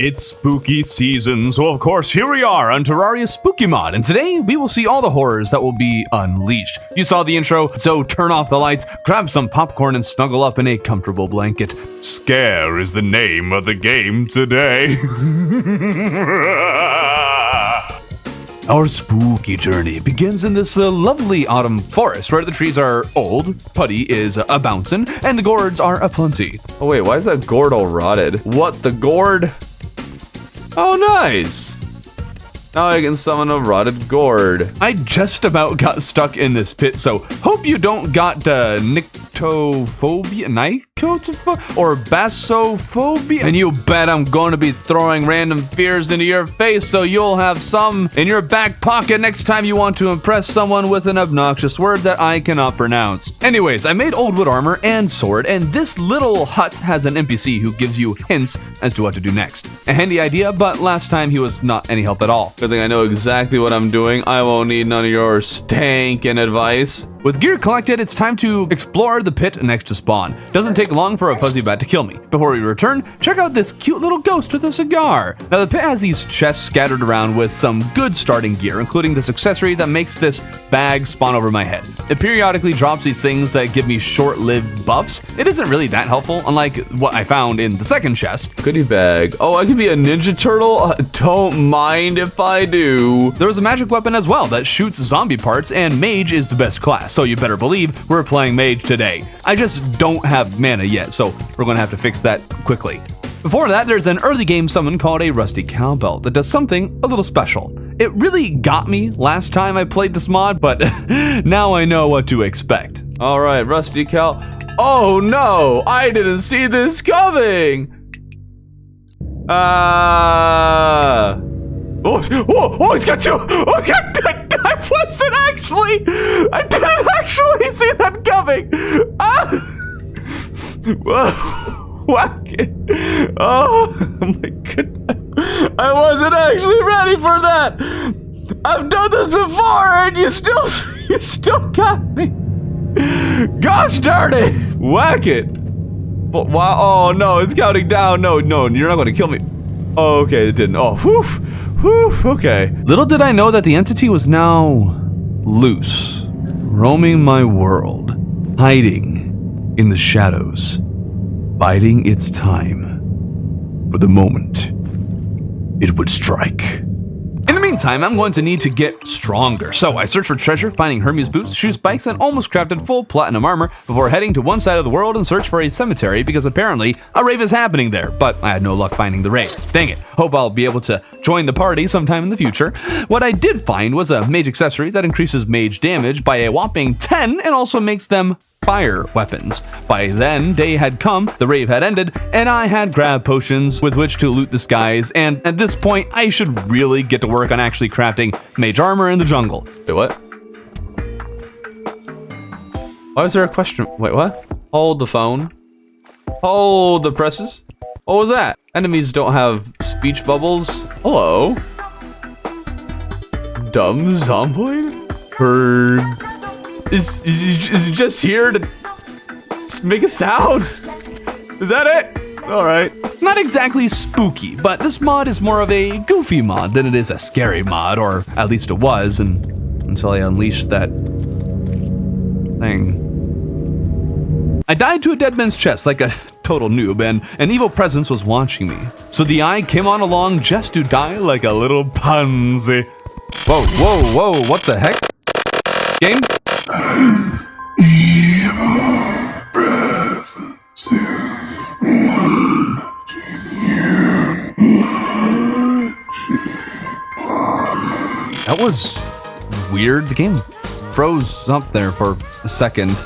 It's spooky season, so of course here we are on Terraria's Spooky Mod, and today we will see all the horrors that will be unleashed. You saw the intro, so turn off the lights, grab some popcorn, and snuggle up in a comfortable blanket. Scare is the name of the game today. Our spooky journey begins in this lovely autumn forest where the trees are old, putty is a-bouncin', and the gourds are aplenty. Oh wait, why is that gourd all rotted? What, the gourd? Oh, nice. Now I can summon a rotted gourd. I just about got stuck in this pit, so hope you don't got nyctophobia, or basophobia. And you bet I'm going to be throwing random fears into your face so you'll have some in your back pocket next time you want to impress someone with an obnoxious word that I cannot pronounce. Anyways, I made old wood armor and sword, and this little hut has an NPC who gives you hints as to what to do next. A handy idea, but last time he was not any help at all. Good thing I know exactly what I'm doing. I won't need none of your stankin' advice. With gear collected, it's time to explore the pit next to spawn. Doesn't take long for a fuzzy bat to kill me. Before we return, check out this cute little ghost with a cigar. Now the pit has these chests scattered around with some good starting gear, including this accessory that makes this bag spawn over my head. It periodically drops these things that give me short-lived buffs. It isn't really that helpful, unlike what I found in the second chest. Goodie bag. Oh, I can be a Ninja Turtle? Don't mind if I do. There's a magic weapon as well that shoots zombie parts, and mage is the best class, so you better believe we're playing mage today. I just don't have mana yet, so we're gonna have to fix that quickly. Before that, there's an early game summon called a rusty cowbell that does something a little special. It really got me last time I played this mod, but now I know what to expect. All right, rusty cow. Oh no, I didn't see this coming. Oh, he's got two. Oh, I didn't actually see that coming. Whack it. Oh my goodness. I wasn't actually ready for that. I've done this before and you still got me. Gosh darn it. Whack it. But wow, oh no, it's counting down. No, you're not gonna kill me. Oh, okay, it didn't. Oh, whew, okay. Little did I know that the entity was now loose, roaming my world, hiding in the shadows, biding its time for the moment it would strike. In the meantime, I'm going to need to get stronger, so I searched for treasure, finding Hermes boots, shoe spikes, and almost crafted full platinum armor before heading to one side of the world and search for a cemetery because apparently a rave is happening there, but I had no luck finding the rave. Dang it, hope I'll be able to join the party sometime in the future. What I did find was a mage accessory that increases mage damage by a whopping 10 and also makes them fire weapons. By then, day had come, the rave had ended, and I had grabbed potions with which to loot the skies, and at this point, I should really get to work on actually crafting mage armor in the jungle. Wait, what? Why was there a question? Wait, what? Hold the phone. Hold the presses. What was that? Enemies don't have speech bubbles. Hello? Dumb zomboid? Bird. Is he just here to just make a sound? Is that it? All right. Not exactly spooky, but this mod is more of a goofy mod than it is a scary mod, or at least it was, until I unleashed that thing. I died to a dead man's chest like a total noob, and an evil presence was watching me. So the eye came on along just to die like a little pansy. Whoa, what the heck? Game? That was weird. The game froze up there for a second.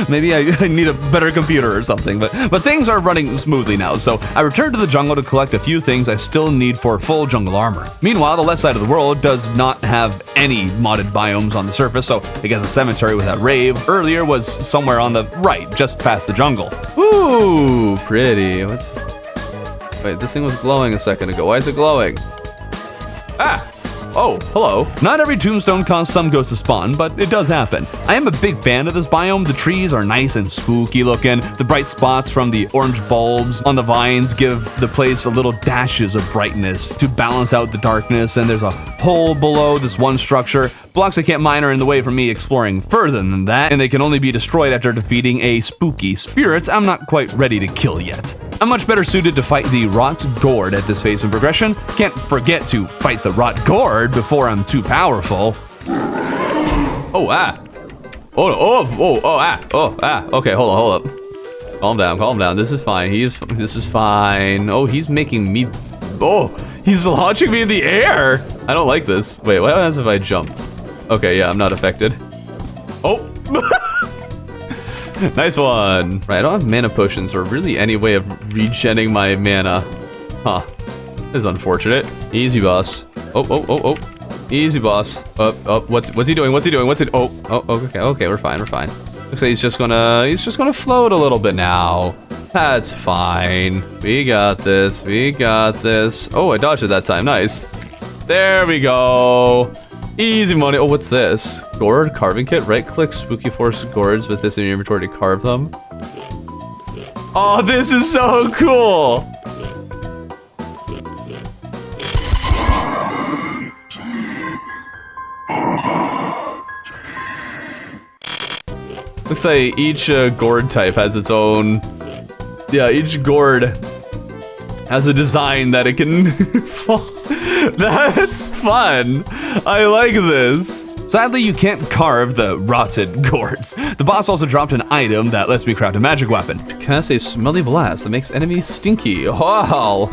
Maybe I need a better computer or something, but things are running smoothly now, so I returned to the jungle to collect a few things I still need for full jungle armor. Meanwhile, the left side of the world does not have any modded biomes on the surface, so I guess the cemetery with that rave earlier was somewhere on the right, just past the jungle. Ooh, pretty. Wait, this thing was glowing a second ago. Why is it glowing? Oh, hello. Not every tombstone caused some ghosts to spawn, but it does happen. I am a big fan of this biome. The trees are nice and spooky looking. The bright spots from the orange bulbs on the vines give the place a little dashes of brightness to balance out the darkness, and there's a hole below this one structure. Blocks I can't mine are in the way for me exploring further than that, and they can only be destroyed after defeating a spooky spirit I'm not quite ready to kill yet. I'm much better suited to fight the Rot Gourd at this phase of progression. Can't forget to fight the Rot Gourd before I'm too powerful. Oh, ah. Okay, hold up. Calm down. This is fine. This is fine. Oh, he's making me, he's launching me in the air. I don't like this. Wait, what happens if I jump? Okay, yeah, I'm not affected. Oh. Nice one. Right, I don't have mana potions or really any way of regenning my mana. Huh. This is unfortunate. Easy, boss. Oh. Easy, boss. What's he doing? Okay, we're fine. Looks like he's just gonna float a little bit now. That's fine. We got this. Oh, I dodged it that time. Nice. There we go. Easy money. Oh, what's this? Gourd carving kit. Right click spooky force gourds with this in your inventory to carve them. Oh, this is so cool. Looks like each gourd type has its own. Yeah, each gourd has a design that it can. That's fun. I like this. Sadly, you can't carve the rotted gourds. The boss also dropped an item that lets me craft a magic weapon. Cast a smelly blast that makes enemies stinky. Wow.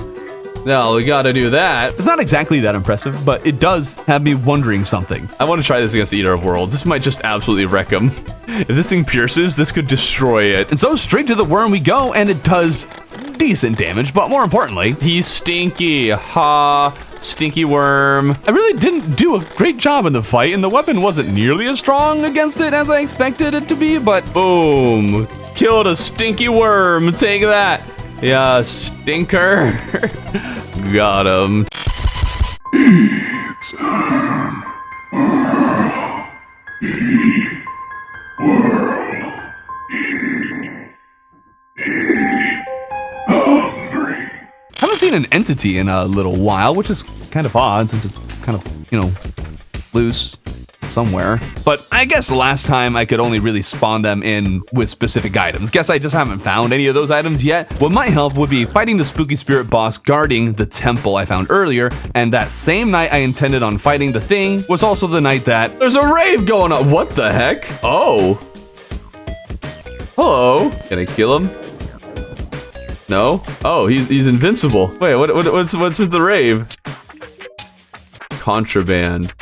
Now we gotta do that. It's not exactly that impressive, but it does have me wondering something. I want to try this against the Eater of Worlds. This might just absolutely wreck him. If this thing pierces, this could destroy it. And so straight to the worm we go, and it does decent damage, but more importantly, he's stinky. Ha, stinky worm. I really didn't do a great job in the fight, and the weapon wasn't nearly as strong against it as I expected it to be, but boom. Killed a stinky worm. Take that. Yeah, stinker. Got him. Haven't seen an entity in a little while, which is kind of odd since it's kind of, loose somewhere. But I guess last time I could only really spawn them in with specific items. Guess I just haven't found any of those items yet. What might help would be fighting the spooky spirit boss guarding the temple I found earlier, and that same night I intended on fighting the thing was also the night that there's a rave going on. What the heck? Oh. Hello. Can I kill him? No? Oh, he's invincible. Wait, what's with the rave? Contraband.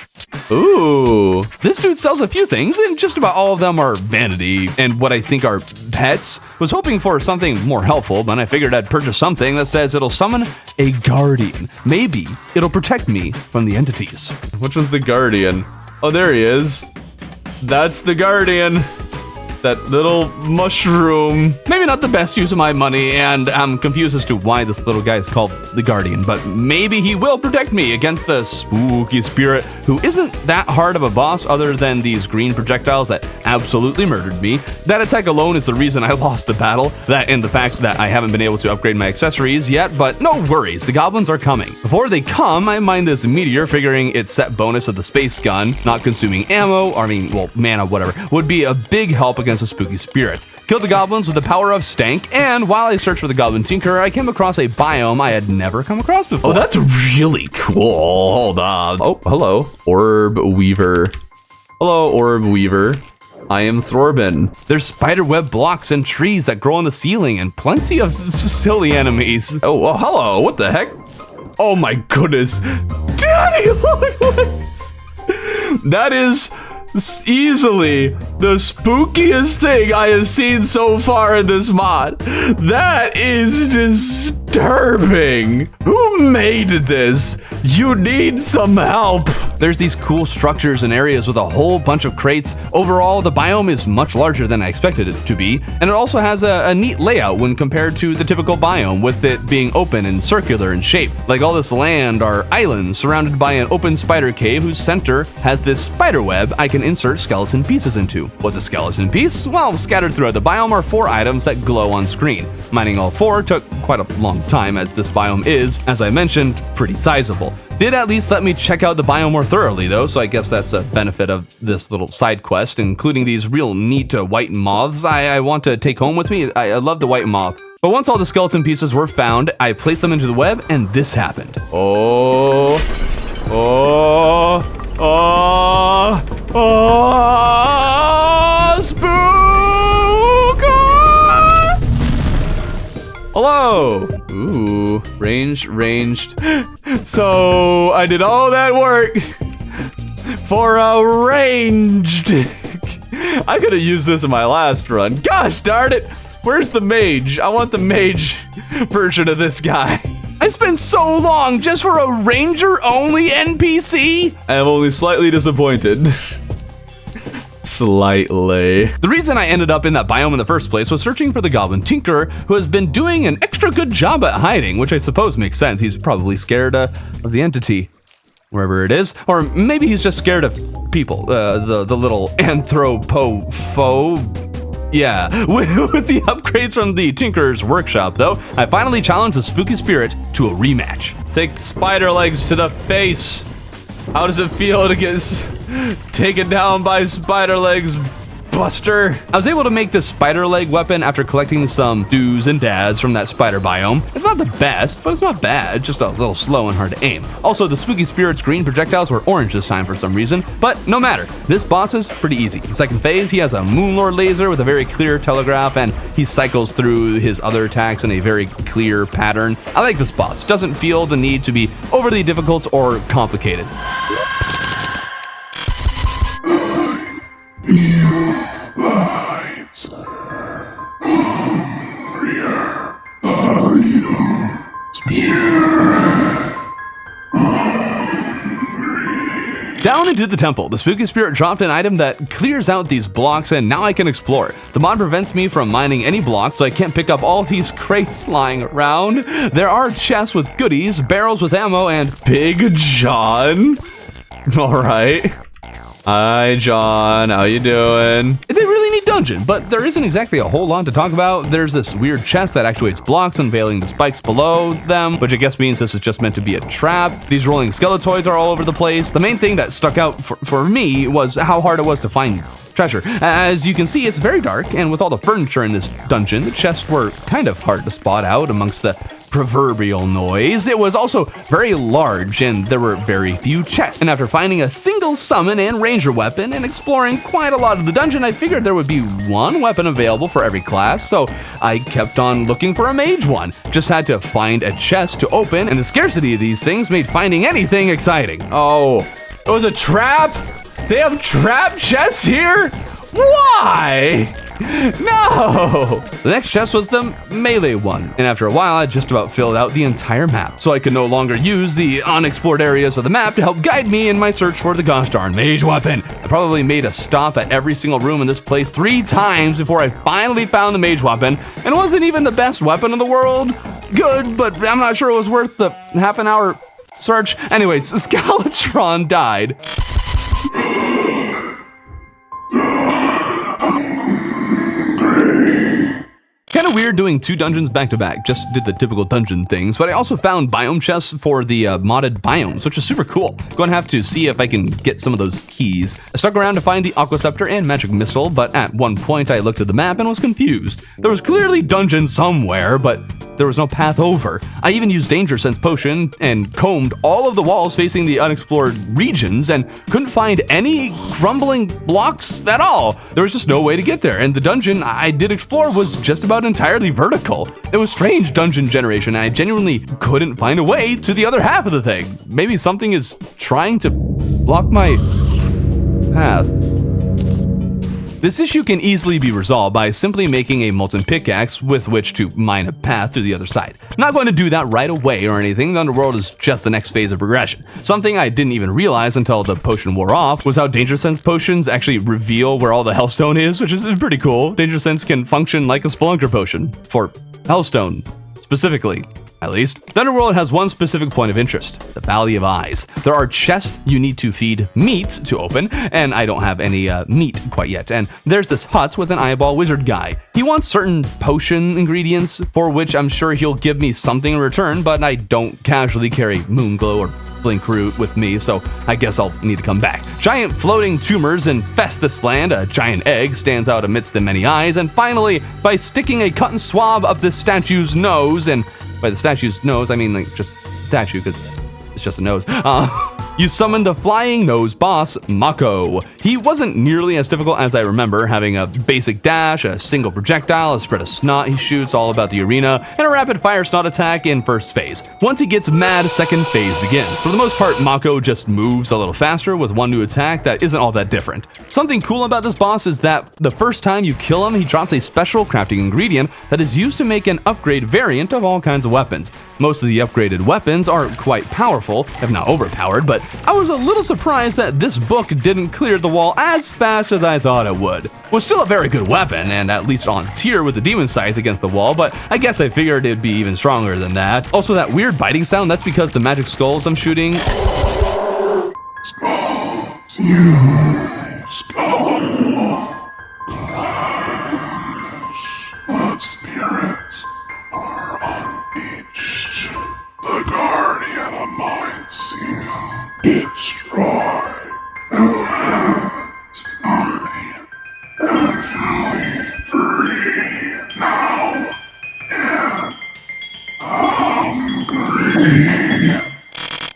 Ooh, this dude sells a few things, and just about all of them are vanity and what I think are pets. Was hoping for something more helpful, but I figured I'd purchase something that says it'll summon a guardian. Maybe it'll protect me from the entities. Which was the guardian? Oh, there he is. That's the guardian. That little mushroom. Maybe not the best use of my money, and I'm confused as to why this little guy is called the Guardian, but maybe he will protect me against the spooky spirit who isn't that hard of a boss other than these green projectiles that absolutely murdered me. That attack alone is the reason I lost the battle, that and the fact that I haven't been able to upgrade my accessories yet, but no worries, the goblins are coming. Before they come, I mine this meteor, figuring its set bonus of the space gun, not consuming ammo, mana, whatever, would be a big help against a spooky spirit. Killed the goblins with the power of stank, and while I searched for the goblin tinker, I came across a biome I had never come across before. Oh, that's really cool. Hold on. Oh, hello. Orb Weaver. Hello, Orb Weaver. I am Thorbin. There's spiderweb blocks and trees that grow on the ceiling and plenty of silly enemies. Oh, well, hello. What the heck? Oh my goodness. Daddy, that is easily the spookiest thing I have seen so far in this mod. That is just disturbing. Who made this? You need some help. There's these cool structures and areas with a whole bunch of crates. Overall, the biome is much larger than I expected it to be, and it also has a neat layout when compared to the typical biome, with it being open and circular in shape. Like all this land are islands surrounded by an open spider cave whose center has this spider web I can insert skeleton pieces into. What's a skeleton piece? Well, scattered throughout the biome are 4 items that glow on screen. Mining all 4 took quite a long time, as this biome is, as I mentioned, pretty sizable. Did at least let me check out the biome more thoroughly though, so I guess that's a benefit of this little side quest, including these real neat white moths I want to take home with me. I love the white moth. But once all the skeleton pieces were found, I placed them into the web, and this happened. Oh, spook! Hello. Ooh, ranged. So I did all that work for a ranged. I could have used this in my last run. Gosh darn it. Where's the mage? I want the mage version of this guy. I spent so long just for a ranger-only NPC? I am only slightly disappointed. Slightly. The reason I ended up in that biome in the first place was searching for the Goblin Tinkerer, who has been doing an extra good job at hiding, which I suppose makes sense. He's probably scared of the entity, wherever it is. Or maybe he's just scared of people, the little anthropo-phobe. Yeah, with the upgrades from the Tinkerer's workshop though, I finally challenged the spooky spirit to a rematch. Take spider legs to the face. How does it feel to get taken down by spider legs, Buster? I was able to make this spider leg weapon after collecting some do's and dads from that spider biome. It's not the best, but it's not bad, just a little slow and hard to aim. Also, the spooky spirit's green projectiles were orange this time for some reason, but no matter. This boss is pretty easy. In second phase, he has a Moonlord laser with a very clear telegraph, and he cycles through his other attacks in a very clear pattern. I like this boss. Doesn't feel the need to be overly difficult or complicated. Down into the temple, the spooky spirit dropped an item that clears out these blocks, and now I can explore. The mod prevents me from mining any blocks, so I can't pick up all these crates lying around. There are chests with goodies, barrels with ammo, and Big John. All right. Hi, John. How you doing? It's a really neat dungeon, but there isn't exactly a whole lot to talk about. There's this weird chest that actuates blocks, unveiling the spikes below them, which I guess means this is just meant to be a trap. These rolling skeletoids are all over the place. The main thing that stuck out for me was how hard it was to find treasure. As you can see, it's very dark, and with all the furniture in this dungeon, the chests were kind of hard to spot out amongst the proverbial noise. It was also very large, and there were very few chests. And after finding a single summon and ranger weapon and exploring quite a lot of the dungeon, I figured there would be one weapon available for every class, so I kept on looking for a mage one. Just had to find a chest to open, and the scarcity of these things made finding anything exciting. Oh, it was a trap? They have trap chests here? Why? No! The next chest was the melee one, and after a while I just about filled out the entire map, so I could no longer use the unexplored areas of the map to help guide me in my search for the gosh darn mage weapon. I probably made a stop at every single room in this place 3 times before I finally found the mage weapon, and it wasn't even the best weapon in the world. Good, but I'm not sure it was worth the half an hour search. Anyways, Skeletron died. Kind of weird doing 2 dungeons back to back, just did the typical dungeon things, but I also found biome chests for the modded biomes, which is super cool. Going to have to see if I can get some of those keys. I stuck around to find the Aquascepter and Magic Missile, but at one point I looked at the map and was confused. There was clearly dungeon somewhere, but there was no path over. I even used Danger Sense Potion and combed all of the walls facing the unexplored regions and couldn't find any crumbling blocks at all. There was just no way to get there, and the dungeon I did explore was just about entirely vertical. It was strange dungeon generation, and I genuinely couldn't find a way to the other half of the thing. Maybe something is trying to block my path. This issue can easily be resolved by simply making a molten pickaxe with which to mine a path to the other side. I'm not going to do that right away or anything. The Underworld is just the next phase of progression. Something I didn't even realize until the potion wore off was how Danger Sense potions actually reveal where all the Hellstone is, which is pretty cool. Danger Sense can function like a Spelunker potion for Hellstone specifically. At least, the Underworld has one specific point of interest, the Valley of Eyes. There are chests you need to feed meat to open, and I don't have any meat quite yet. And there's this hut with an eyeball wizard guy. He wants certain potion ingredients, for which I'm sure he'll give me something in return, but I don't casually carry Moonglow or Blink Root with me, so I guess I'll need to come back. Giant floating tumors infest this land, a giant egg stands out amidst the many eyes, and finally, by sticking a cotton swab up this statue's nose, and by the statue's nose, I mean like just statue, because it's just a nose. You summon the flying nose boss, Mako. He wasn't nearly as difficult as I remember, having a basic dash, a single projectile, a spread of snot he shoots all about the arena, and a rapid fire snot attack in first phase. Once he gets mad, second phase begins. For the most part, Mako just moves a little faster with one new attack that isn't all that different. Something cool about this boss is that the first time you kill him, he drops a special crafting ingredient that is used to make an upgrade variant of all kinds of weapons. Most of the upgraded weapons are quite powerful, if not overpowered, but I was a little surprised that this book didn't clear the wall as fast as I thought it would. It was still a very good weapon, and at least on tier with the Demon Scythe against the wall, but I guess I figured it'd be even stronger than that. Also, that weird biting sound, that's because the magic skulls I'm shooting... Spirits are unleashed. The guardian of mind seal destroyed. Alas, I am truly free now and hungry.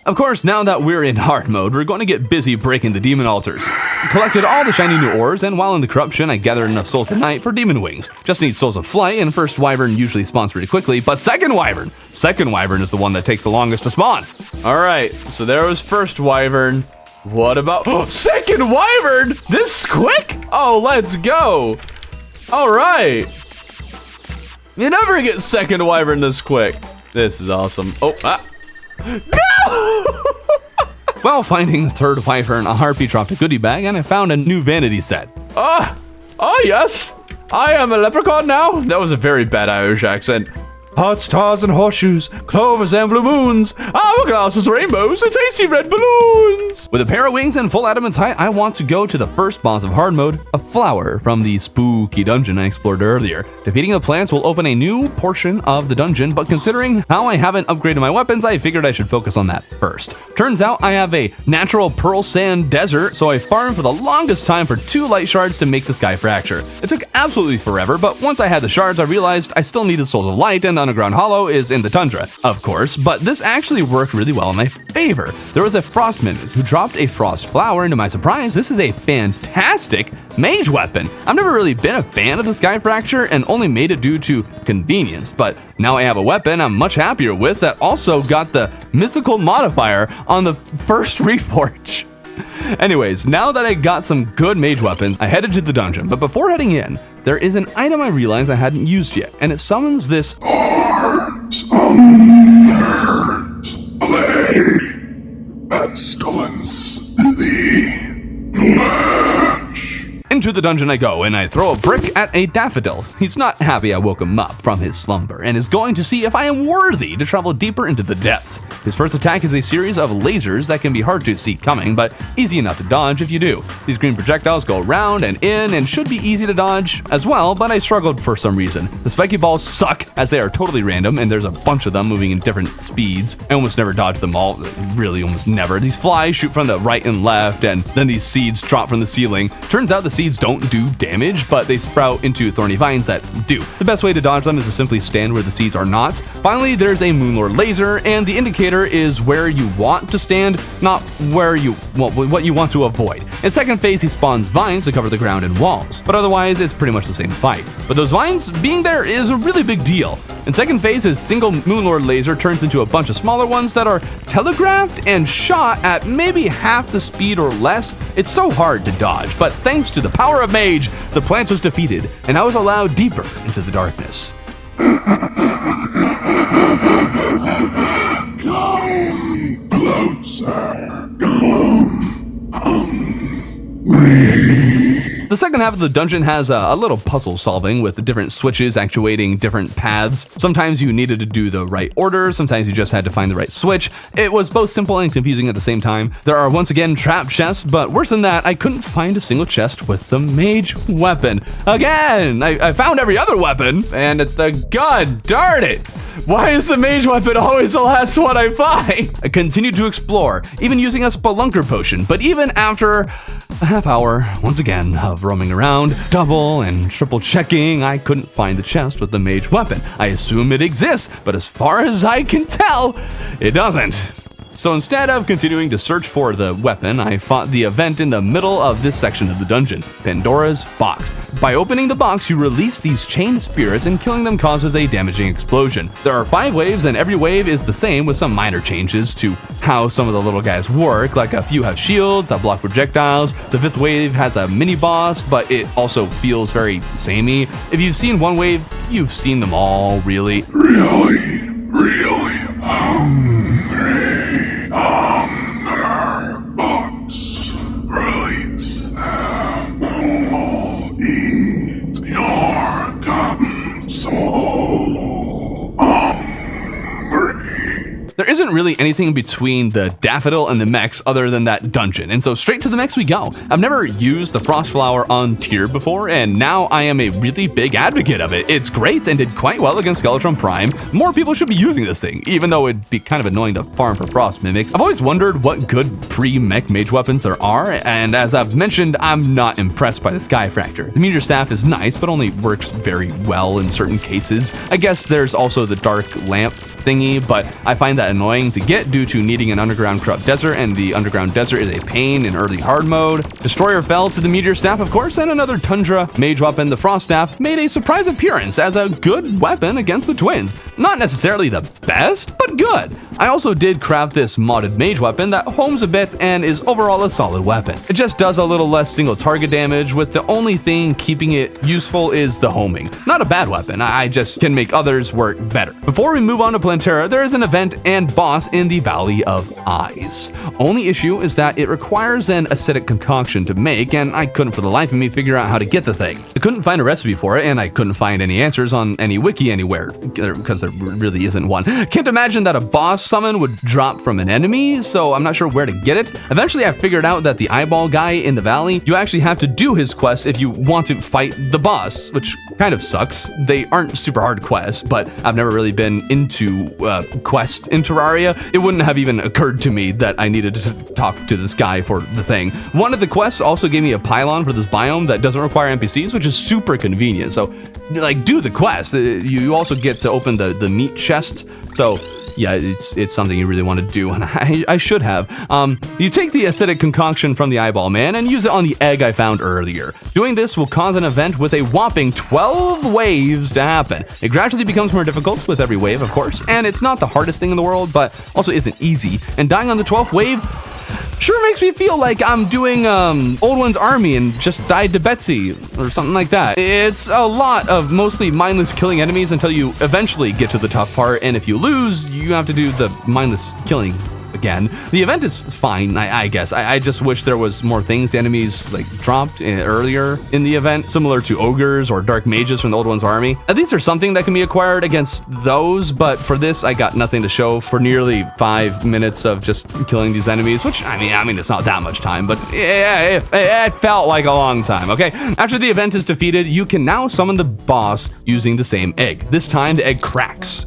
Of course, now that we're in hard mode, we're going to get busy breaking the demon altars. Collected all the shiny new ores, and while in the corruption, I gathered enough souls of night for demon wings. Just need souls of flight, and first wyvern usually spawns pretty quickly, but second wyvern is the one that takes the longest to spawn. All right, so there was first wyvern. What about second wyvern? This quick? Oh, let's go. All right. You never get second wyvern this quick. This is awesome. Oh, no! While finding the third wyvern, a harpy dropped a goodie bag, and I found a new vanity set. Oh yes, I am a leprechaun now. That was a very bad Irish accent. Hot stars and horseshoes, clovers and blue moons, hourglasses, rainbows, and tasty red balloons. With a pair of wings and full adamant's height, I want to go to the first boss of hard mode, a flower from the spooky dungeon I explored earlier. Defeating the plants will open a new portion of the dungeon, but considering how I haven't upgraded my weapons, I figured I should focus on that first. Turns out I have a natural pearl sand desert, so I farmed for the longest time for 2 light shards to make the sky fracture. It took absolutely forever, but once I had the shards, I realized I still needed souls of light, and the underground hollow is in the tundra, of course, but this actually worked really well in my favor. There was a frost mimic who dropped a frost flower, and to my surprise, this is a fantastic mage weapon. I've never really been a fan of the sky fracture and only made it due to convenience, but now I have a weapon I'm much happier with that also got the mythical modifier on the first reforge. Anyways, now that I got some good mage weapons, I headed to the dungeon, but before heading in, there is an item I realized I hadn't used yet, and it summons this Arms of nerds play pestilence the flesh. Into the dungeon I go, and I throw a brick at a daffodil. He's not happy I woke him up from his slumber, and is going to see if I am worthy to travel deeper into the depths. His first attack is a series of lasers that can be hard to see coming, but easy enough to dodge if you do. These green projectiles go around and in, and should be easy to dodge as well, but I struggled for some reason. The spiky balls suck, as they are totally random, and there's a bunch of them moving in different speeds. I almost never dodge them all, really almost never. These flies shoot from the right and left, and then these seeds drop from the ceiling. Turns out the seeds don't do damage, but they sprout into thorny vines that do. The best way to dodge them is to simply stand where the seeds are not. Finally, there's a Moonlord laser, and the indicator is where you want to stand, not where what you want to avoid. In second phase, he spawns vines to cover the ground and walls, but otherwise, it's pretty much the same fight. But those vines being there is a really big deal. In second phase, his single Moonlord laser turns into a bunch of smaller ones that are telegraphed and shot at maybe half the speed or less. It's so hard to dodge, but thanks to the power of Mage, the Plants was defeated, and I was allowed deeper into the darkness. Come closer. The second half of the dungeon has a little puzzle solving with different switches actuating different paths. Sometimes you needed to do the right order, sometimes you just had to find the right switch. It was both simple and confusing at the same time. There are once again trap chests, but worse than that, I couldn't find a single chest with the mage weapon. Again, I found every other weapon, and it's the god darn it. Why is the mage weapon always the last one I find? I continued to explore, even using a spelunker potion, but even after a half hour, once again, of roaming around, double and triple checking, I couldn't find the chest with the mage weapon. I assume it exists, but as far as I can tell, it doesn't. So instead of continuing to search for the weapon, I fought the event in the middle of this section of the dungeon, Pandora's Box. By opening the box, you release these chained spirits, and killing them causes a damaging explosion. There are 5 waves, and every wave is the same with some minor changes to how some of the little guys work, like a few have shields that block projectiles. The 5th wave has a mini boss, but it also feels very samey. If you've seen one wave, you've seen them all, really. Really hungry. Box. Release them. All eat your cotton soul. Hungry. There isn't really anything between the daffodil and the mechs other than that dungeon, and so straight to the mechs we go. I've never used the frost flower on tier before, and now I am a really big advocate of it. It's great and did quite well against Skeletron Prime. More people should be using this thing, even though it'd be kind of annoying to farm for frost mimics. I've always wondered what good pre-mech mage weapons there are, and as I've mentioned, I'm not impressed by the Sky Fracture. The meteor staff is nice, but only works very well in certain cases. I guess there's also the dark lamp thingy, but I find that annoying to get due to needing an underground corrupt desert, and the underground desert is a pain in early hard mode. Destroyer fell to the meteor staff, of course, and another tundra mage weapon, the frost staff, made a surprise appearance as a good weapon against the twins. Not necessarily the best, but good. I also did craft this modded mage weapon that homes a bit and is overall a solid weapon. It just does a little less single target damage, with the only thing keeping it useful is the homing. Not a bad weapon, I just can make others work better. Before we move on to Plantera, there is an event and boss in the Valley of Eyes. Only issue is that it requires an acidic concoction to make, and I couldn't for the life of me figure out how to get the thing. I couldn't find a recipe for it, and I couldn't find any answers on any wiki anywhere, because there really isn't one. Can't imagine that a boss summon would drop from an enemy, so I'm not sure where to get it. Eventually I figured out that the eyeball guy in the valley, you actually have to do his quest if you want to fight the boss, which kind of sucks. They aren't super hard quests, but I've never really been into quests in Terraria. It wouldn't have even occurred to me that I needed to talk to this guy for the thing. One of the quests also gave me a Pylon for this biome that doesn't require NPCs, which is super convenient. So like, do the quest. You also get to open the meat chests. So yeah, it's something you really want to do, and I should have. You take the acidic concoction from the eyeball man and use it on the egg I found earlier. Doing this will cause an event with a whopping 12 waves to happen. It gradually becomes more difficult with every wave, of course, and it's not the hardest thing in the world, but also isn't easy. And dying on the 12th wave sure makes me feel like I'm doing Old One's Army and just died to Betsy or something like that. It's a lot of mostly mindless killing enemies until you eventually get to the tough part, and if you lose, you have to do the mindless killing again. The event is fine, I guess. I just wish there was more things the enemies like dropped earlier in the event, similar to ogres or dark mages from the Old One's Army. At least there's something that can be acquired against those, but for this I got nothing to show for nearly 5 minutes of just killing these enemies, which I mean it's not that much time, but yeah, it felt like a long time. Okay, after the event is defeated, you can now summon the boss using the same egg. This time the egg cracks.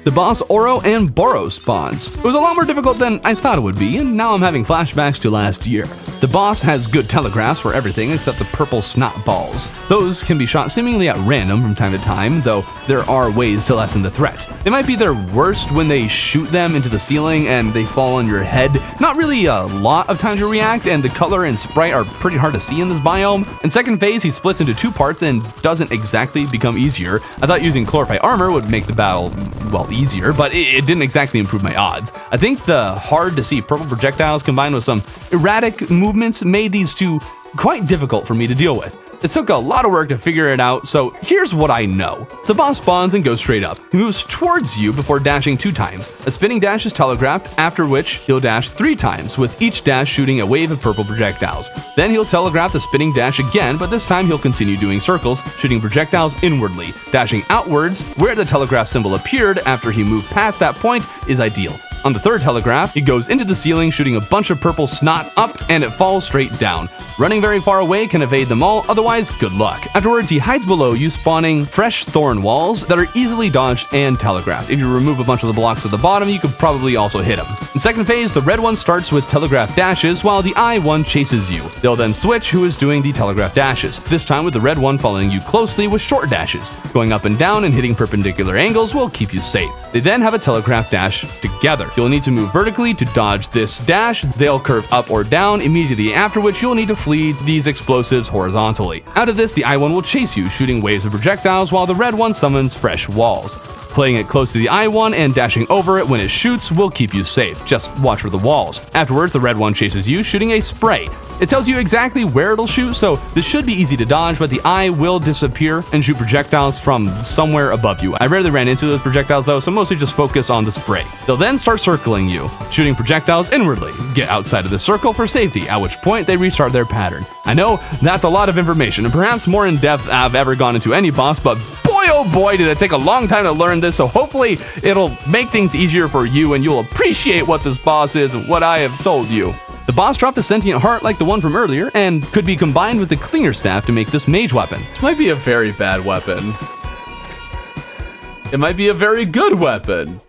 The the boss Oro and Boros spawns. It was a lot more difficult than I thought it would be, and now I'm having flashbacks to last year. The boss has good telegraphs for everything except the purple snot balls. Those can be shot seemingly at random from time to time, though there are ways to lessen the threat. It might be their worst when they shoot them into the ceiling and they fall on your head. Not really a lot of time to react, and the color and sprite are pretty hard to see in this biome. In second phase, he splits into 2 parts and doesn't exactly become easier. I thought using chlorophyte armor would make the battle, well, easier, but it didn't exactly improve my odds. I think the hard to see purple projectiles combined with some erratic movements made these two quite difficult for me to deal with. It took a lot of work to figure it out, so here's what I know. The boss spawns and goes straight up. He moves towards you before dashing 2 times. A spinning dash is telegraphed, after which he'll dash 3 times, with each dash shooting a wave of purple projectiles. Then he'll telegraph the spinning dash again, but this time he'll continue doing circles, shooting projectiles inwardly. Dashing outwards, where the telegraph symbol appeared after he moved past that point, is ideal. On the third telegraph, he goes into the ceiling shooting a bunch of purple snot up and it falls straight down. Running very far away can evade them all, otherwise good luck. Afterwards, he hides below you, spawning fresh thorn walls that are easily dodged and telegraphed. If you remove a bunch of the blocks at the bottom, you could probably also hit him. In second phase, the red one starts with telegraph dashes while the eye one chases you. They'll then switch who is doing the telegraph dashes, this time with the red one following you closely with short dashes. Going up and down and hitting perpendicular angles will keep you safe. They then have a telegraph dash together. You'll need to move vertically to dodge this dash. They'll curve up or down immediately, after which you'll need to flee these explosives horizontally. Out of this, the I1 will chase you, shooting waves of projectiles while the red one summons fresh walls. Playing it close to the I1 and dashing over it when it shoots will keep you safe. Just watch for the walls. Afterwards, the red one chases you, shooting a spray. It tells you exactly where it'll shoot, so this should be easy to dodge, but the eye will disappear and shoot projectiles from somewhere above you. I rarely ran into those projectiles though, so mostly just focus on the spray. They'll then start circling you, shooting projectiles inwardly. Get outside of the circle for safety, at which point they restart their pattern. I know that's a lot of information, and perhaps more in depth I've ever gone into any boss, but boy oh boy did it take a long time to learn this, so hopefully it'll make things easier for you and you'll appreciate what this boss is and what I have told you. The boss dropped a sentient heart like the one from earlier and could be combined with the Clinger Staff to make this mage weapon. This might be a very bad weapon. It might be a very good weapon.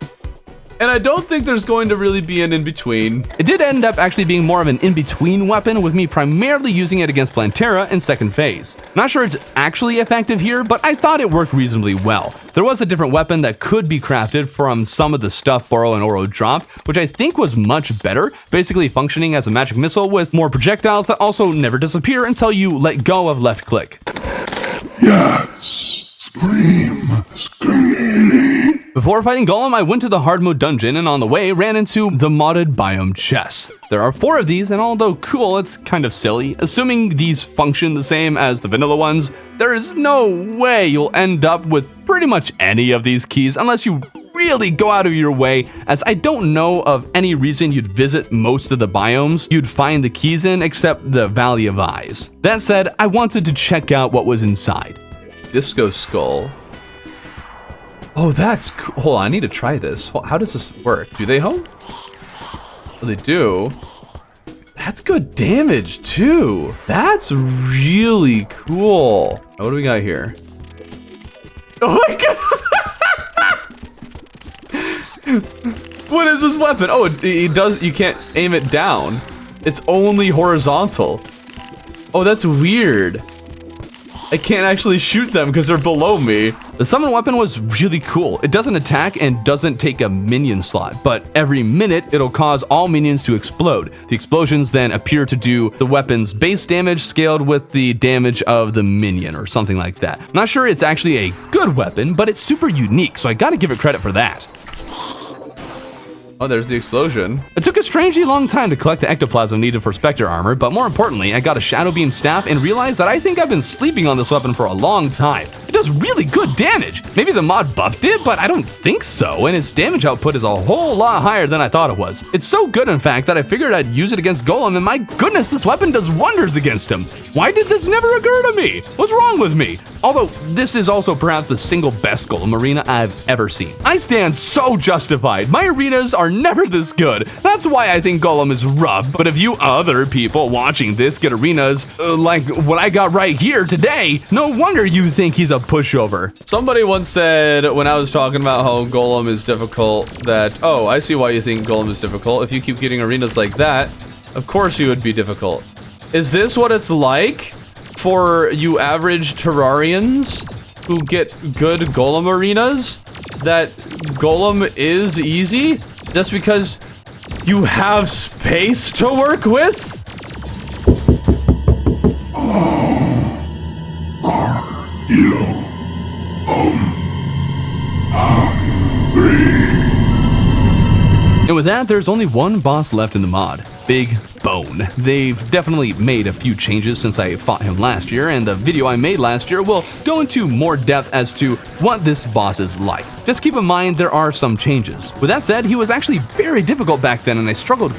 And I don't think there's going to really be an in-between. It did end up actually being more of an in-between weapon, with me primarily using it against Plantera in second phase. Not sure it's actually effective here, but I thought it worked reasonably well. There was a different weapon that could be crafted from some of the stuff Boro and Oro dropped, which I think was much better, basically functioning as a magic missile with more projectiles that also never disappear until you let go of left click. Yes, scream, scream. Before fighting Golem, I went to the hard mode dungeon and on the way ran into the modded biome chest. There are 4 of these, and although cool, it's kind of silly. Assuming these function the same as the vanilla ones, there is no way you'll end up with pretty much any of these keys unless you really go out of your way, as I don't know of any reason you'd visit most of the biomes you'd find the keys in except the Valley of Eyes. That said, I wanted to check out what was inside. Disco Skull. Oh, that's cool. Hold on, I need to try this. How does this work? Do they home? Oh, they do. That's good damage too. That's really cool. What do we got here? Oh my god! What is this weapon? Oh, it does. You can't aim it down. It's only horizontal. Oh, that's weird. I can't actually shoot them because they're below me. The summon weapon was really cool. It doesn't attack and doesn't take a minion slot, but every minute it'll cause all minions to explode. The explosions then appear to do the weapon's base damage scaled with the damage of the minion or something like that. I'm not sure it's actually a good weapon, but it's super unique, so I gotta give it credit for that. Oh, there's the explosion. It took a strangely long time to collect the ectoplasm needed for Spectre armor, but more importantly, I got a Shadow Beam staff and realized that I think I've been sleeping on this weapon for a long time. It does really good damage. Maybe the mod buffed it, but I don't think so, and its damage output is a whole lot higher than I thought it was. It's so good, in fact, that I figured I'd use it against Golem, and my goodness, this weapon does wonders against him. Why did this never occur to me? What's wrong with me? Although this is also perhaps the single best Golem arena I've ever seen. I stand so justified. My arenas are never this good. That's why I think Golem is rough. But if you other people watching this get arenas like what I got right here today, no wonder you think he's a pushover. Somebody once said when I was talking about how Golem is difficult that, oh, I see why you think Golem is difficult. If you keep getting arenas like that, of course you would be difficult. Is this what it's like for you average Terrarians who get good Golem arenas? That Golem is easy just because you have space to work with? And with that, there's only one boss left in the mod, Big Bone. They've definitely made a few changes since I fought him last year, and the video I made last year will go into more depth as to what this boss is like. Just keep in mind there are some changes. With that said, he was actually very difficult back then and I struggled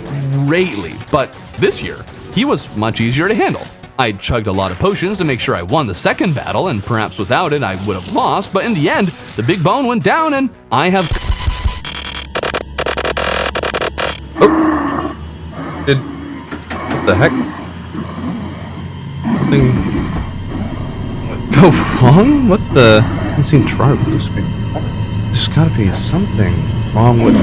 greatly, but this year, he was much easier to handle. I chugged a lot of potions to make sure I won the second battle, and perhaps without it I would have lost, but in the end, the Big Bone went down and I have... What the heck? Something go wrong? What the? It seemed try blue screen. There's gotta be something wrong with.